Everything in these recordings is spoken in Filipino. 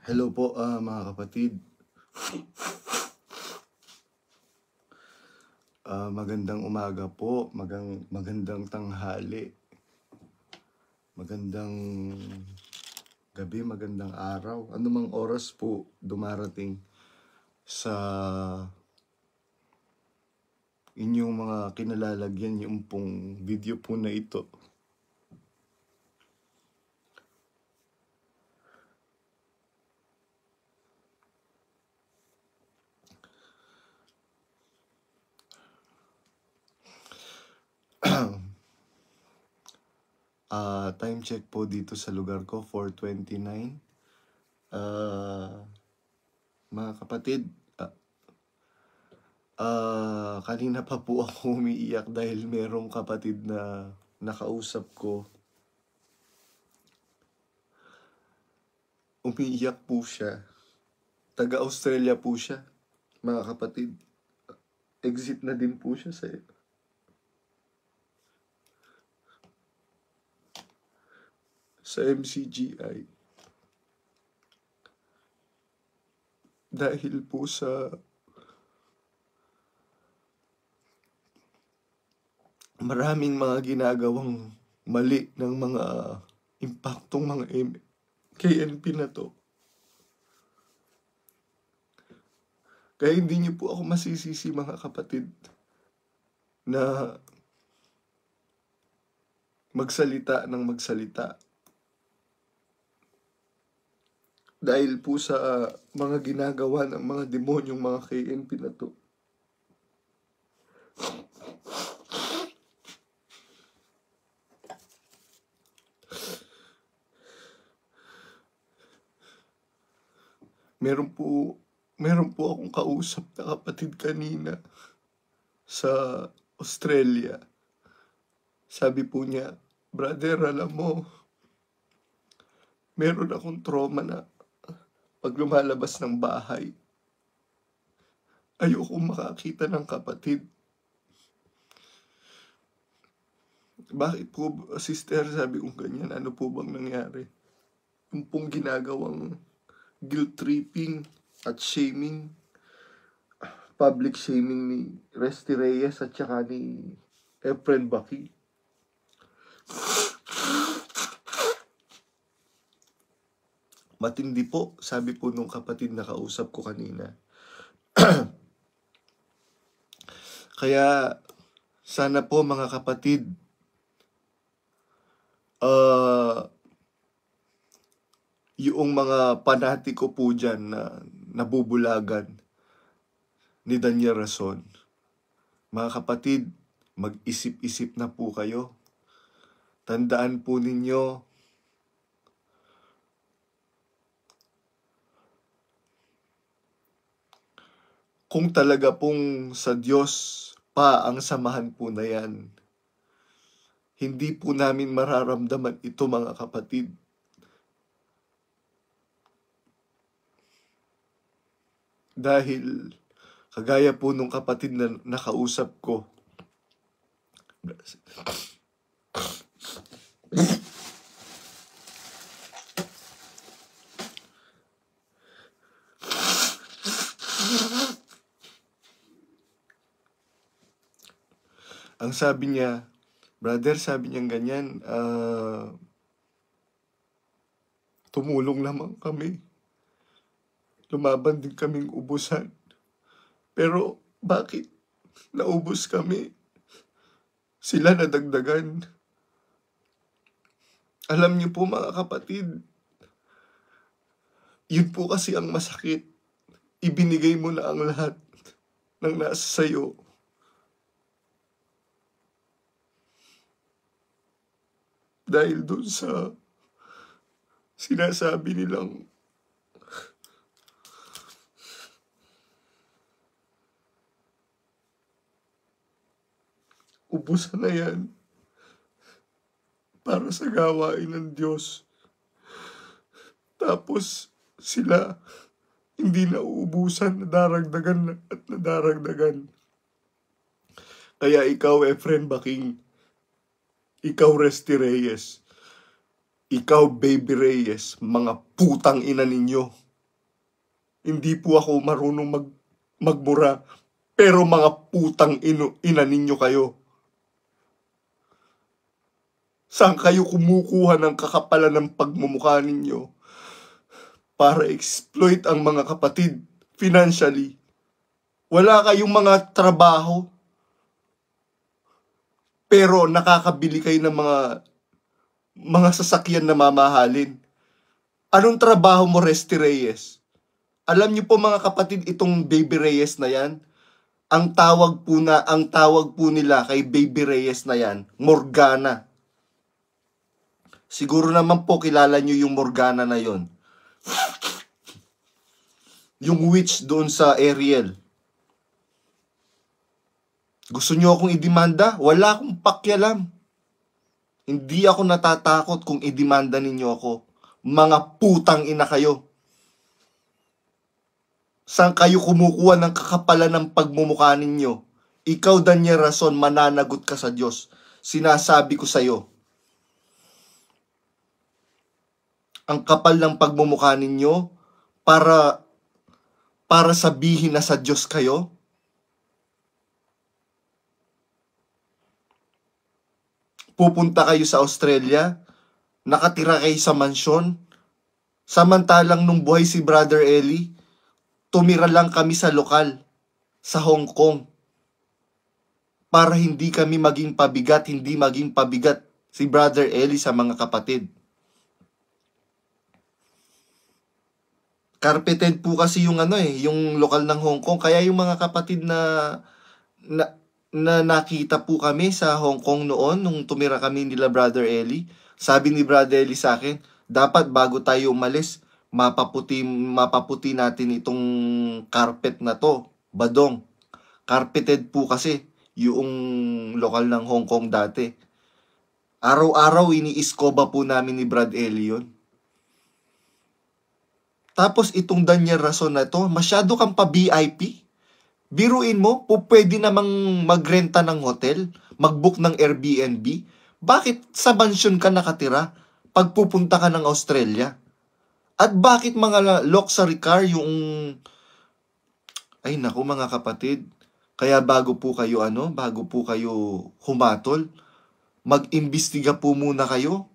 Hello po mga kapatid. Magandang umaga po, magandang tanghali, magandang gabi, magandang araw. Anumang oras po dumarating sa inyong mga kinalalagyan yung pong video po na ito. Time check po dito sa lugar ko, 4:29. Mga kapatid, kanina pa po ako umiiyak dahil merong kapatid na nakausap ko. Umiiyak po siya. Taga-Australia po siya, mga kapatid. Exit na din po siya sa MCGI. Dahil po sa maraming mga ginagawang mali ng mga impaktong mga KNP na to. Kaya hindi niyo po ako masisisi, mga kapatid, na magsalita ng magsalita. Dahil po sa mga ginagawa ng mga demonyong mga KNP na to. Meron po akong kausap na kapatid kanina sa Australia. Sabi po niya, "Brother, alam mo, meron akong trauma na pag lumalabas ng bahay, ayokong makakita ng kapatid." "Bakit po, sister?" Sabi ko ganyan. "Ano po bang nangyari?" Yung pong ginagawang guilt tripping at shaming, public shaming ni Resty Reyes at saka ni Efren Baki. Matindi po, sabi po nung kapatid na kausap ko kanina. Kaya sana po, mga kapatid, yung mga panatiko po dyan na nabubulagan ni Daniel Rason, mga kapatid, mag-isip-isip na po kayo. Tandaan po ninyo, kung talaga pong sa Diyos pa ang samahan po na yan, hindi po namin mararamdaman ito, mga kapatid. Dahil, kagaya po nung kapatid na nakausap ko, ang sabi niya, "Brother," sabi niya ganyan, "tumulong naman kami. Lumaban din kaming ubusan. Pero bakit naubos kami? Sila nadagdagan." Alam niyo po, mga kapatid, yun po kasi ang masakit. Ibinigay mo na ang lahat ng nasa sayo. Dahil dun sa sinasabi nilang ubusan na yan para sa gawain ng Diyos. Tapos sila hindi nauubusan, nadaragdagan at nadaragdagan. Kaya ikaw, Efren Baking, ikaw, Resty Reyes, ikaw, Baby Reyes, mga putang ina ninyo, Hindi po ako marunong magmura. Pero mga putang ina ninyo kayo. Saan kayo kumukuha ng kakapalan ng pagmumukha ninyo para exploit ang mga kapatid financially? Wala kayong mga trabaho, pero nakakabili kayo ng mga sasakyan na mamahalin. Anong trabaho mo, Resty Reyes? Alam niyo po mga kapatid, itong Baby Reyes na yan, ang tawag po nila kay Baby Reyes na yan, Morgana. Siguro naman po kilala niyo yung Morgana na yon. Yung witch doon sa Ariel. Gusto niyo akong idemanda? Wala akong pakialam. Hindi ako natatakot kung idemanda ninyo ako. Mga putang ina kayo. Saan kayo kumukuha ng kakapalan ng pagmumukha ninyo? Ikaw, Daniel Rason, mananagot ka sa Diyos. Sinasabi ko sa'yo. Ang kapal ng pagmumukha ninyo para sabihin na sa Diyos kayo? Pupunta kayo sa Australia, nakatira kayo sa mansyon, samantalang nung buhay si Brother Eli, tumira lang kami sa lokal, sa Hong Kong, para hindi kami maging pabigat, hindi maging pabigat si Brother Eli sa mga kapatid. Carpeted po kasi yung yung lokal ng Hong Kong, kaya yung mga kapatid na nakita po kami sa Hong Kong noon nung tumira kami nila Brother Eli. Sabi ni Brother Eli sa akin, dapat bago tayo umalis, mapaputi natin itong carpet na to, badong. Carpeted po kasi yung lokal ng Hong Kong dati. Araw-araw iniiskoba po namin ni Brad Eli yun. Tapos itong Daniel Rason na to, masyado kang pa-VIP. Biruin mo, pwede namang magrenta ng hotel, mag-book ng Airbnb. Bakit sa mansyon ka nakatira pag pupunta ka ng Australia? At bakit mga luxury car yung... Ay naku mga kapatid, kaya bago po kayo humatol, mag-imbestiga po muna kayo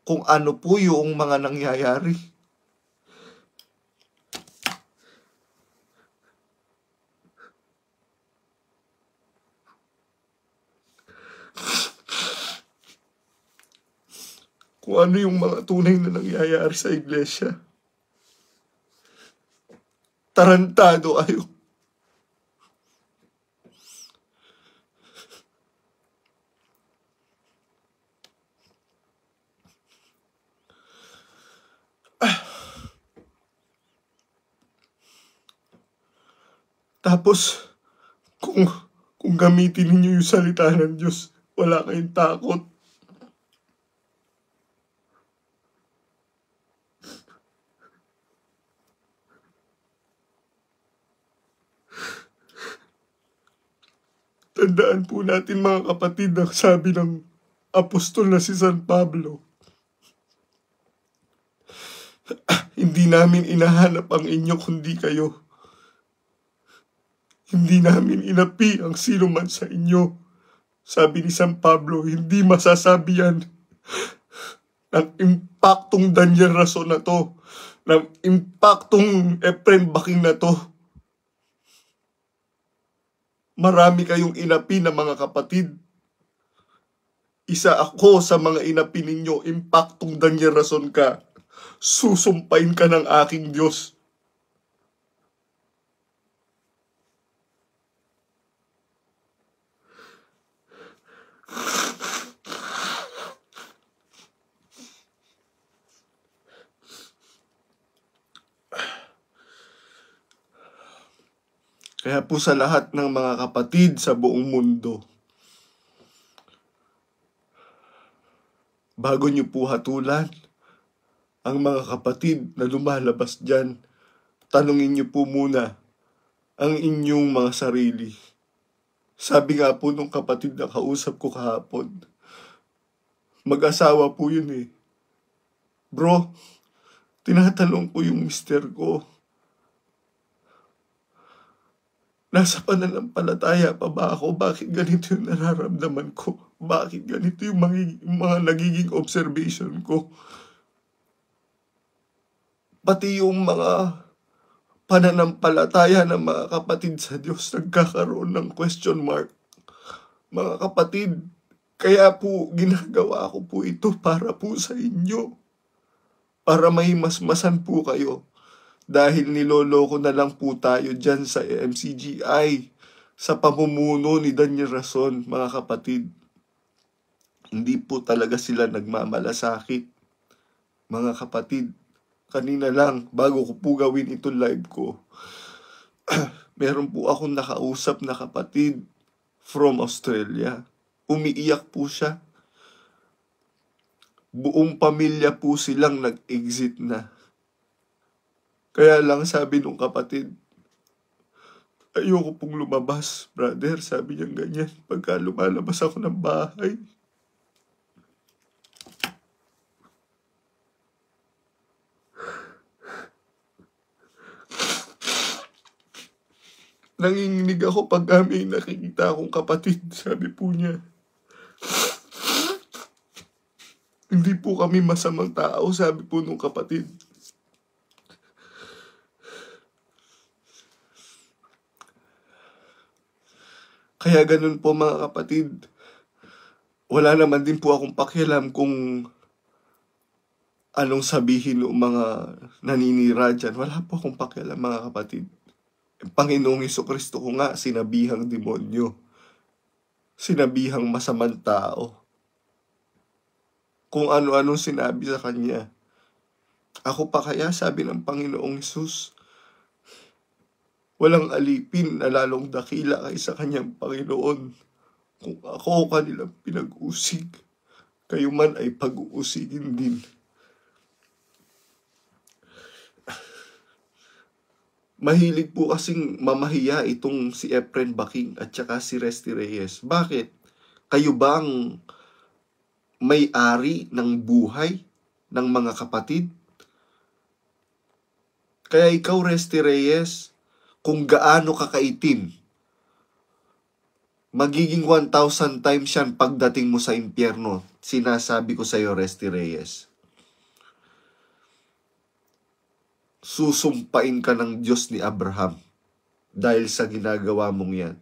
kung ano po yung mga nangyayari. Kung ano yung mga tunay na nangyayari sa iglesia. Tarantado kayo. Tapos, kung gamitin ninyo yung salita ng Diyos, wala kayong takot. Tandaan po natin mga kapatid ang sabi ng apostol na si San Pablo. Hindi namin inahanap ang inyo kundi kayo. Hindi namin inapi ang sino man sa inyo. Sabi ni San Pablo, hindi masasabi yan ng impaktong Daniel Rason na to, ng impaktong Efrem Baking na to. Marami kayong inapi na mga kapatid. Isa ako sa mga inapi ninyo, impaktong Daniel Rason ka. Susumpain ka ng aking Diyos. Kaya po sa lahat ng mga kapatid sa buong mundo, bago niyo po hatulan ang mga kapatid na lumalabas dyan, tanungin niyo po muna ang inyong mga sarili. Sabi nga po nung kapatid na kausap ko kahapon, mag-asawa po yun eh. Bro, tinatanong ko yung mister ko, Nasa pananampalataya pa ba ako? Bakit ganito yung nararamdaman ko? Bakit ganito yung mga nagiging observation ko? Pati yung mga pananampalataya ng mga kapatid sa Diyos nagkakaroon ng question mark. Mga kapatid, kaya po ginagawa ko po ito para po sa inyo. Para mahimasmasan po kayo. Dahil niloloko na lang po tayo dyan sa MCGI, sa pamumuno ni Daniel Rason, mga kapatid. Hindi po talaga sila nagmamalasakit. Mga kapatid, kanina lang, bago ko po gawin ito live ko, meron po akong nakausap na kapatid from Australia. Umiiyak po siya. Buong pamilya po silang nag-exit na. Kaya lang sabi nung kapatid, ayoko pong lumabas, brother. Sabi niya ganyan, pagka lumalabas ako ng bahay. Nanginginig ako pag may nakikita akong kapatid, sabi po niya. Hindi po kami masamang tao, sabi po nung kapatid. Kaya ganun po mga kapatid. Wala naman din po akong pakialam kung anong sabihin ng mga naninira dyan. Wala po akong pakialam mga kapatid. Panginoong Jesucristo ko nga, sinabihang demonyo. Sinabihang masamang tao. Kung ano-anong sinabi sa kanya. Ako pa kaya, sabi ng Panginoong Hesus, walang alipin na lalong dakila kaysa kanyang Panginoon. Kung ako kanilang pinag-usig, kayo man ay pag-uusigin din. Mahilig po kasing mamahiya itong si Efren Baking at saka si Resty Reyes. Bakit? Kayo bang may-ari ng buhay ng mga kapatid? Kaya ikaw, Resty Reyes, kung gaano kakaitim, magiging 1,000 times yan pagdating mo sa impyerno. Sinasabi ko sa iyo, Resty Reyes. Susumpain ka ng Diyos ni Abraham dahil sa ginagawa mong yan.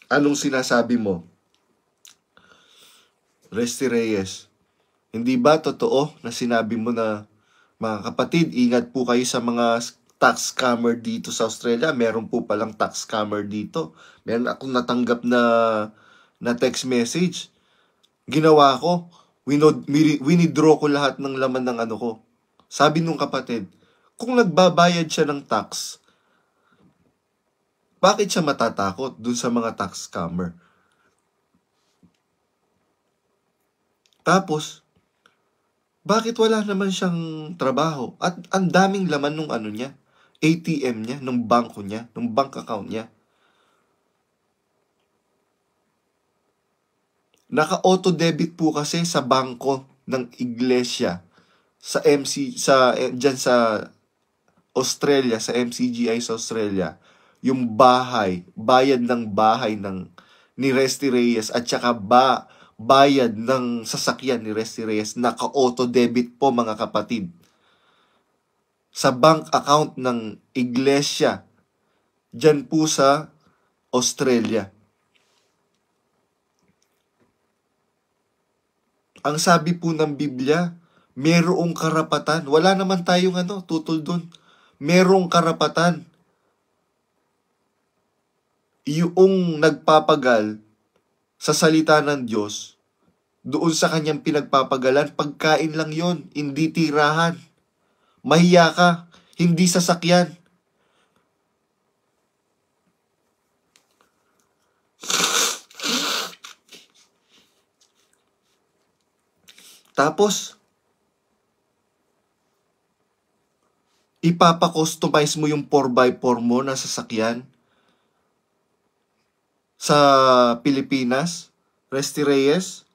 Anong sinasabi mo? Resty Reyes, hindi ba totoo na sinabi mo na, mga kapatid, ingat po kayo sa mga tax scammer dito sa Australia. Meron po palang tax scammer dito. Meron akong natanggap na text message. Ginawa ko, winidraw ko lahat ng laman ng ano ko. Sabi nung kapatid, kung nagbabayad siya ng tax, bakit siya matatakot dun sa mga tax scammer? Tapos, bakit wala naman siyang trabaho? At ang daming laman nung ano niya, ATM niya, nung bangko niya, nung bank account niya. Naka-auto-debit po kasi sa bangko ng iglesia diyan sa Australia, sa MCGI sa Australia, yung bayad ng bahay ni Resty Reyes at saka bayad ng sasakyan ni Resty Reyes, naka-auto-debit po mga kapatid. Sa bank account ng iglesia, dyan po sa Australia. Ang sabi po ng Biblia, merong karapatan. Wala naman tayong tutol dun. Merong karapatan. Yung nagpapagal sa salita ng Diyos, doon sa kanyang pinagpapagalan, pagkain lang yon, hindi tirahan. Mahiya ka, hindi sasakyan. Tapos, ipapa-customize mo yung 4x4 mo na sasakyan sa Pilipinas, Resty Reyes.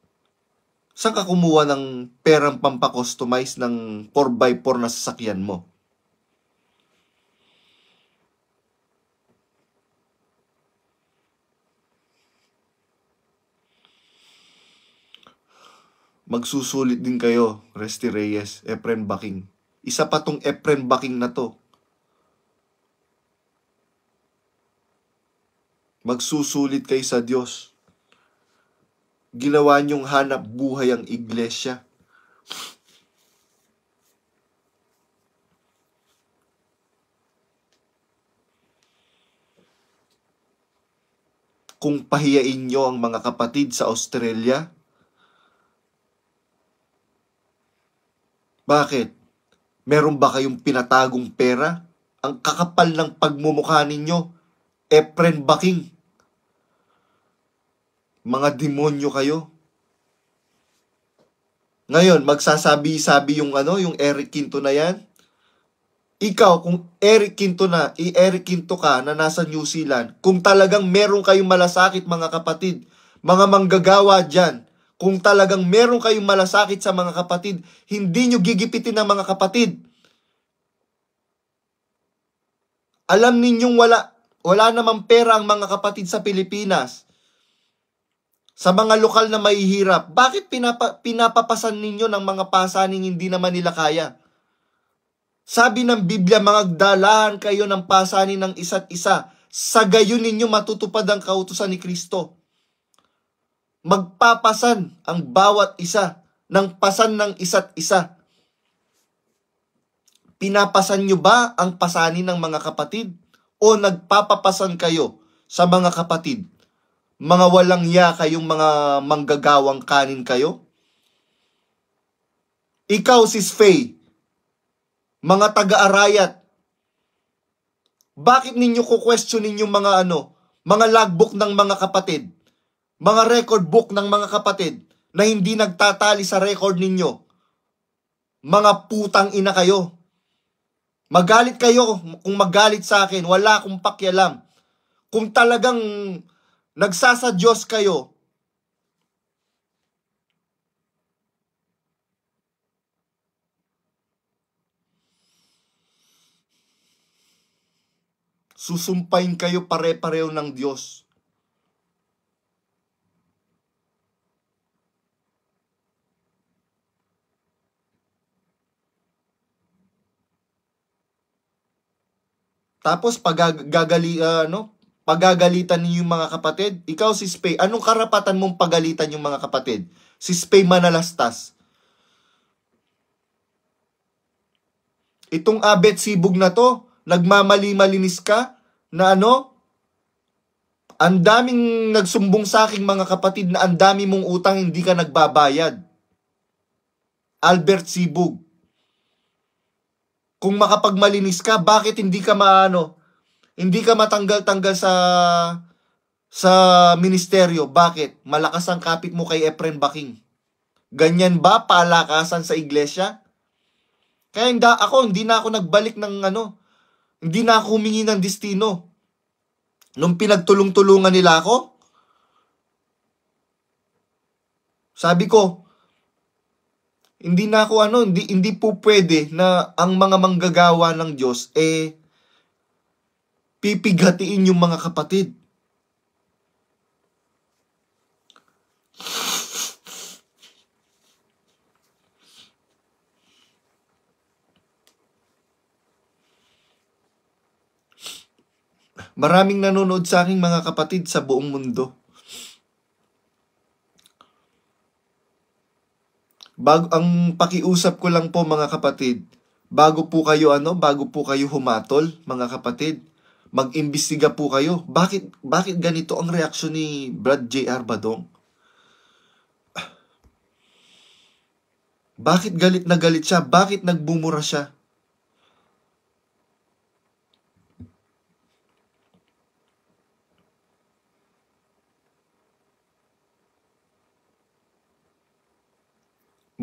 Saan ka kumuha ng perang pampakustomize ng 4x4 na sasakyan mo? Magsusulit din kayo, Resty Reyes, Efren Baking. Isa pa tong Efren Baking na to. Magsusulit kayo sa Diyos. Ginawa niyong hanap buhay ang iglesia. Kung pahiyain niyo ang mga kapatid sa Australia, bakit? Meron ba kayong pinatagong pera? Ang kakapal ng pagmumukha ninyo, Efren Baking. Mga demonyo kayo. Ngayon, magsasabi-sabi yung yung Eric Quinto na yan. Ikaw, kung Eric Quinto Eric Quinto ka na nasa New Zealand, kung talagang meron kayong malasakit mga kapatid, mga manggagawa dyan, kung talagang meron kayong malasakit sa mga kapatid, hindi nyo gigipitin ng mga kapatid. Alam ninyong wala namang pera ang mga kapatid sa Pilipinas. Sa mga lokal na mahihirap, bakit pinapapasan ninyo ng mga pasaning hindi naman nila kaya? Sabi ng Biblia, magdalahan kayo ng pasanin ng isa't isa. Sa gayon ninyo matutupad ang kautusan ni Kristo. Magpapasan ang bawat isa ng pasan ng isa't isa. Pinapasan nyo ba ang pasanin ng mga kapatid? O nagpapapasan kayo sa mga kapatid? Mga walang ya kayong mga manggagawang kanin kayo? Ikaw, Sis Faye, mga taga-arayat, bakit ninyo kukwestiyonin yung mga mga logbook ng mga kapatid, mga record book ng mga kapatid na hindi nagtatali sa record ninyo? Mga putang ina kayo. Magalit kayo kung magalit sa akin, wala akong pakialam. Kung talagang nagsasadyos kayo, susumpain kayo pare-pareho ng Diyos. Tapos pagagalitan niyo yung mga kapatid. Ikaw, si Spay, anong karapatan mong pagalitan yung mga kapatid? Si Spay manalastas. Itong Abet Sibug na to, nagmamali-malinis ka na ang daming nagsumbong sa aking mga kapatid na ang dami mong utang hindi ka nagbabayad. Albert Sibug. Kung makapagmalinis ka, bakit hindi ka hindi ka matanggal-tanggal sa ministeryo? Bakit? Malakas ang kapit mo kay Efren Baking. Ganyan ba palakasan sa iglesia? Kaya hindi na ako nagbalik ng hindi na ako humingi ng destino. Nung pinagtulong-tulungan nila ako, sabi ko, hindi na ako hindi po pwede na ang mga manggagawa ng Diyos pipighatiin yung mga kapatid. Maraming nanonood sa aking mga kapatid sa buong mundo. Ang pakiusap ko lang po mga kapatid, bago po kayo humatol, mga kapatid, mag-imbestiga po kayo. Bakit ganito ang reaksyon ni Brad J.R. Badong? Bakit galit na galit siya? Bakit nagbumura siya?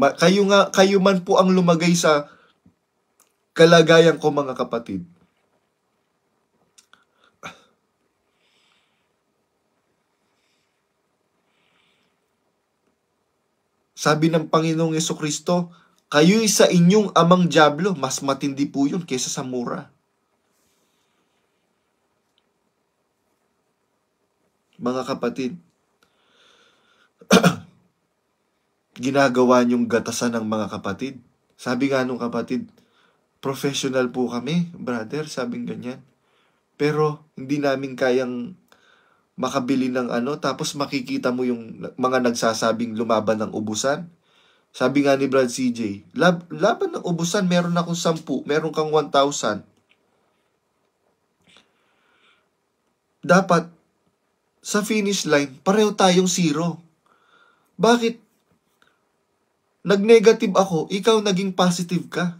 Kayo man po ang lumagay sa kalagayan ko mga kapatid. Sabi ng Panginoong Jesucristo, kayo'y sa inyong amang dyablo, mas matindi po yun kaysa sa mura. Mga kapatid, ginagawa niyong gatasan ng mga kapatid. Sabi nga nung kapatid, professional po kami, brother, sabing ganyan. Pero hindi namin kayang makabili ng tapos makikita mo yung mga nagsasabing lumaban ng ubusan. Sabi nga ni Brad CJ, laban ng ubusan, meron akong 10, meron kang 1,000. Dapat, sa finish line, pareho tayong 0. Bakit? Nag-negative ako, ikaw naging positive ka.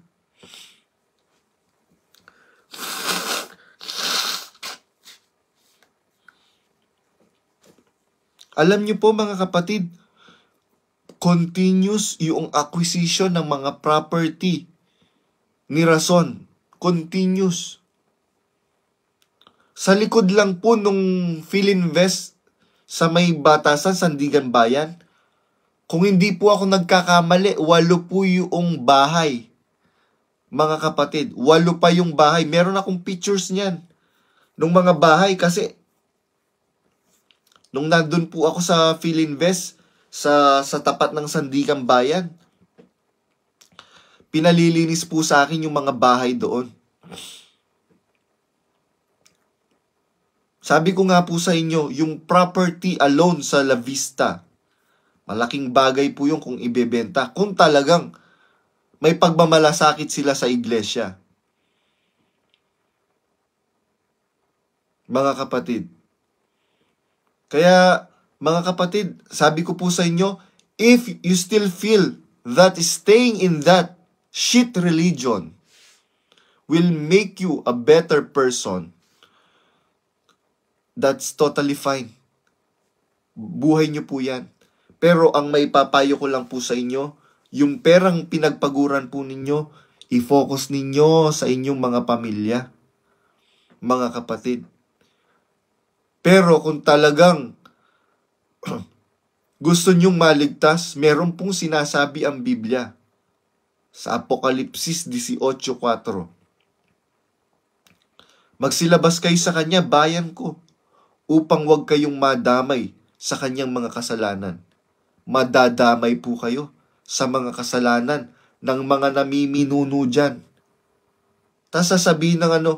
Alam niyo po mga kapatid, continuous yung acquisition ng mga property ni Rason. Continuous. Sa likod lang po nung Philinvest sa may Batasan, Sandigan Bayan, kung hindi po ako nagkakamali, 8 po yung bahay. Mga kapatid, 8 pa yung bahay. Meron akong pictures niyan. Nung mga bahay kasi nung nandun po ako sa Philinvest sa tapat ng Sandigan Bayan, pinalilinis po sa akin yung mga bahay doon. Sabi ko nga po sa inyo, yung property alone sa La Vista, malaking bagay po yung kung ibebenta. Kung talagang may pagmamalasakit sila sa iglesia. Mga kapatid. Kaya, mga kapatid, sabi ko po sa inyo, if you still feel that staying in that shit religion will make you a better person, that's totally fine. Buhay nyo po yan. Pero ang may papayo ko lang po sa inyo, yung perang pinagpaguran po ninyo, i-focus ninyo sa inyong mga pamilya, mga kapatid. Pero kung talagang gusto nyong maligtas, meron pong sinasabi ang Biblia sa Apokalipsis 18:4. Magsilabas kayo sa kanya, bayan ko, upang wag kayong madamay sa kanyang mga kasalanan. Madadamay po kayo sa mga kasalanan ng mga namiminuno dyan. Tapos sasabihin ng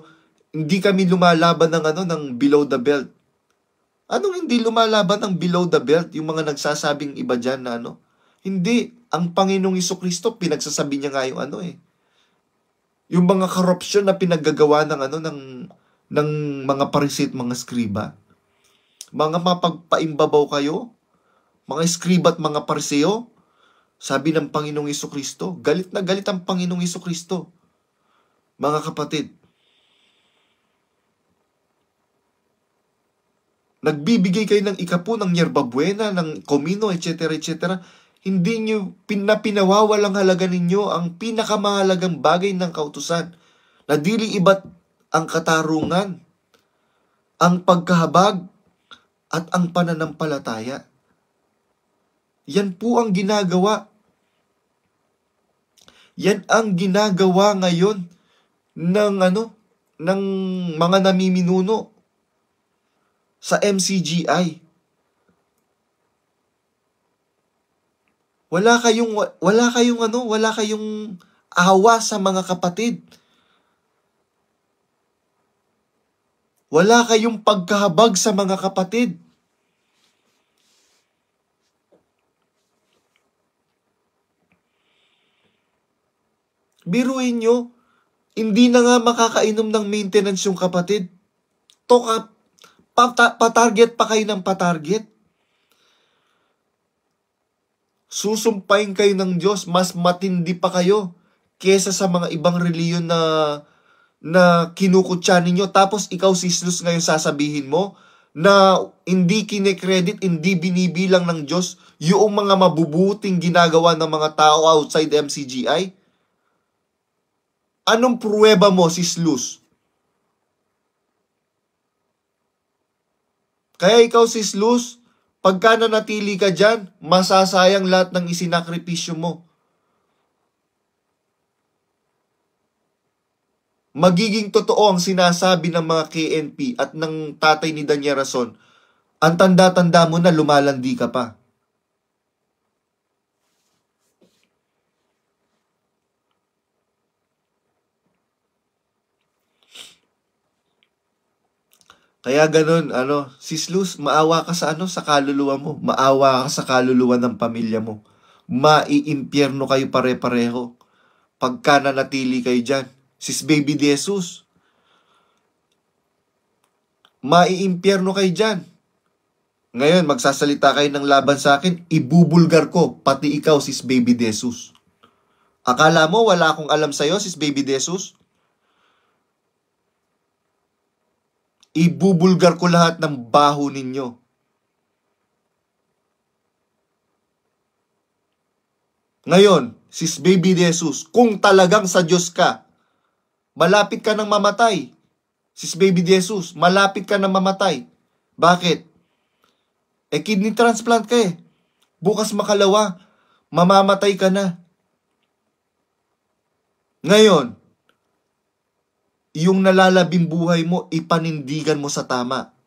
hindi kami lumalaban ng below the belt. Anong hindi lumalaban ng below the belt? Yung mga nagsasabing iba dyan na Hindi. Ang Panginoong Jesucristo, pinagsasabi niya nga yung yung mga korupsyon na pinaggagawa ng mga parisit, mga skriba. Mga mapagpaimbabaw kayo, mga skriba at mga pariseo, sabi ng Panginoong Jesucristo, galit na galit ang Panginoong Jesucristo. Mga kapatid, nagbibigay kayo ng ikapu, ng yerba buena, ng komino, etc., etc., hindi nyo pinawawalang halaga ninyo ang pinakamahalagang bagay ng kautusan, na dili iba't ang katarungan, ang pagkahabag, at ang pananampalataya. Yan po ang ginagawa. Yan ang ginagawa ngayon ng mga namiminuno sa MCGI. Wala kayong awa sa mga kapatid. Wala kayong pagkahabag sa mga kapatid. Biruin nyo, hindi na nga makakainom ng maintenance yung kapatid. Patarget pa kayo ng patarget. Susumpain kayo ng Diyos, mas matindi pa kayo kesa sa mga ibang reliyon na kinukutya ninyo. Tapos ikaw, Sislus, ngayon sasabihin mo na hindi kine-credit, hindi binibilang ng Diyos yung mga mabubuting ginagawa ng mga tao outside MCGI? Anong pruweba mo, Sislus? Kaya ikaw, Sislus, Pagka nanatili ka dyan, masasayang lahat ng isinakripisyo mo. Magiging totoo ang sinasabi ng mga KNP at ng tatay ni Danya Rason. Ang tanda-tanda mo na lumalandi ka pa. Kaya ganun, Sis Luz, maawa ka sa sa kaluluwa mo. Maawa ka sa kaluluwa ng pamilya mo. Maiimpyerno kayo pare-pareho. Pagka nanatili kayo dyan. Sis Baby De Jesus, maiimpyerno kayo dyan. Ngayon, magsasalita kayo ng laban sa akin, ibubulgar ko, pati ikaw, Sis Baby De Jesus. Akala mo wala akong alam sa'yo, Sis Baby De Jesus? Ibubulgar ko lahat ng baho ninyo. Ngayon, Sis Baby De Jesus, kung talagang sa Diyos ka, malapit ka nang mamatay. Sis Baby De Jesus, malapit ka nang mamatay. Bakit? Kidney transplant ka eh. Bukas makalawa, mamamatay ka na. Ngayon, yung nalalabing buhay mo, ipanindigan mo sa tama.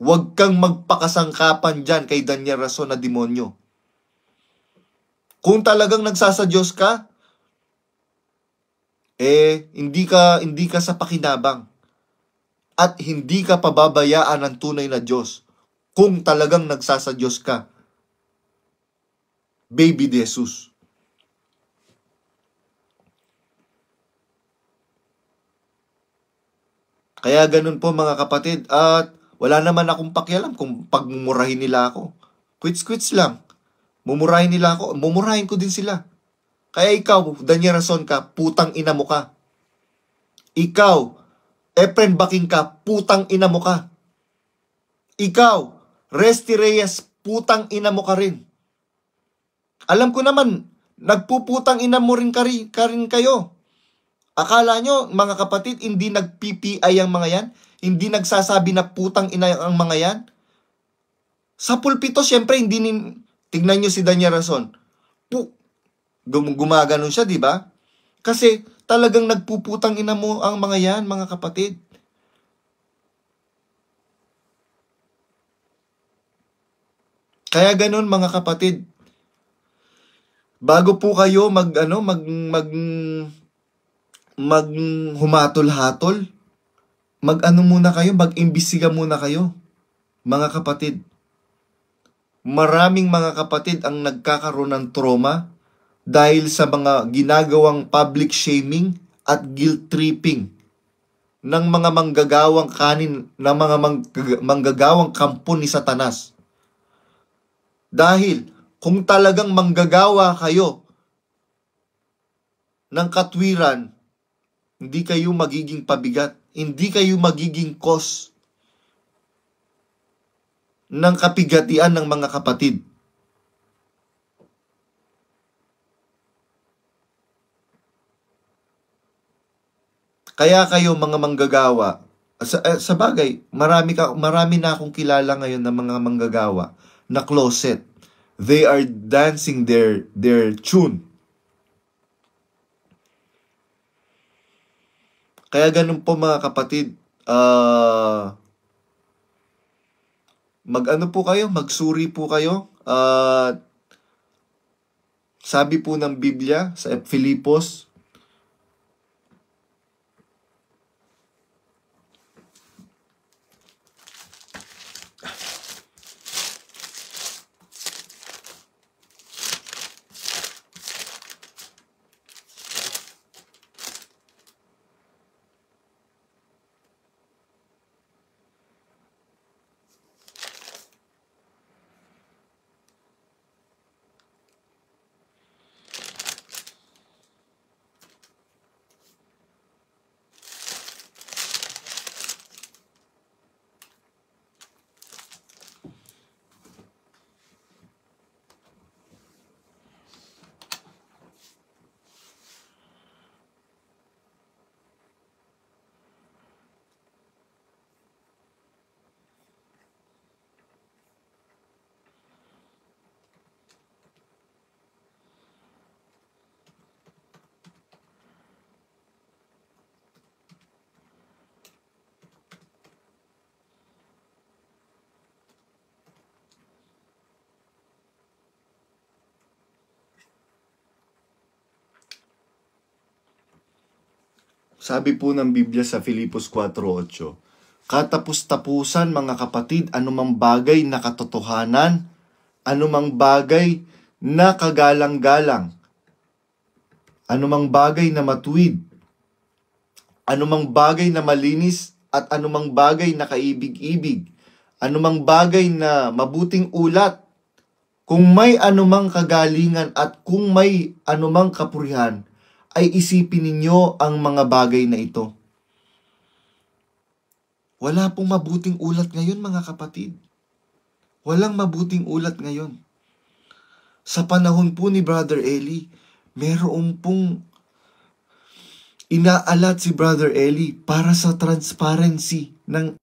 Huwag kang magpakasangkapan dyan kay Danya Rason na demonyo. Kung talagang nagsasadyos ka, hindi ka sa pakinabang. At hindi ka pababayaan ng tunay na Diyos. Kung talagang nagsasadyos ka, Baby De Jesus. Kaya ganun po mga kapatid, at wala naman akong pakialam kung pagmumurahin nila ako. Quits lang. Mumurahin nila ako, mumurahin ko din sila. Kaya ikaw, Danya Rason ka, putang ina mo ka. Ikaw, Efren Baking ka, putang ina mo ka. Ikaw, Resty Reyes, putang ina mo ka rin. Alam ko naman, nagpuputang ina mo rin ka rin kayo. Akala nyo, mga kapatid, hindi nag-PPI ang mga yan? Hindi nagsasabi na putang ina ang mga yan? Sa pulpito, syempre, tignan nyo si Danya Rason. Gumaganon siya, di ba? Kasi talagang nagpuputang ina mo ang mga yan, mga kapatid. Kaya ganun, mga kapatid. Bago po kayo humatol-hatol, mag-imbisiga muna kayo, mga kapatid. Maraming mga kapatid ang nagkakaroon ng trauma dahil sa mga ginagawang public shaming at guilt tripping ng mga manggagawang manggagawang kampo ni Satanas. Dahil kung talagang manggagawa kayo ng katwiran, hindi kayo magiging pabigat, hindi kayo magiging cause ng kapigatian ng mga kapatid. Kaya kayo mga manggagawa, sa bagay, marami na akong kilala ngayon ng mga manggagawa na closet. They are dancing their tune. Kaya ganun po mga kapatid, mag-ano po kayo, magsuri po kayo. Sabi po ng Biblia sa Filipos, Sabi po ng Biblia sa Filipos 4:8, katapus-tapusan mga kapatid, anumang bagay na katotohanan, anumang bagay na kagalang-galang, anumang bagay na matuwid, anumang bagay na malinis, at anumang bagay na kaibig-ibig, anumang bagay na mabuting ulat, kung may anumang kagalingan at kung may anumang kapurihan, ay isipin ninyo ang mga bagay na ito. Wala pong mabuting ulat ngayon, mga kapatid. Walang mabuting ulat ngayon. Sa panahon po ni Brother Eli, meron pong inaalat si Brother Eli para sa transparency ng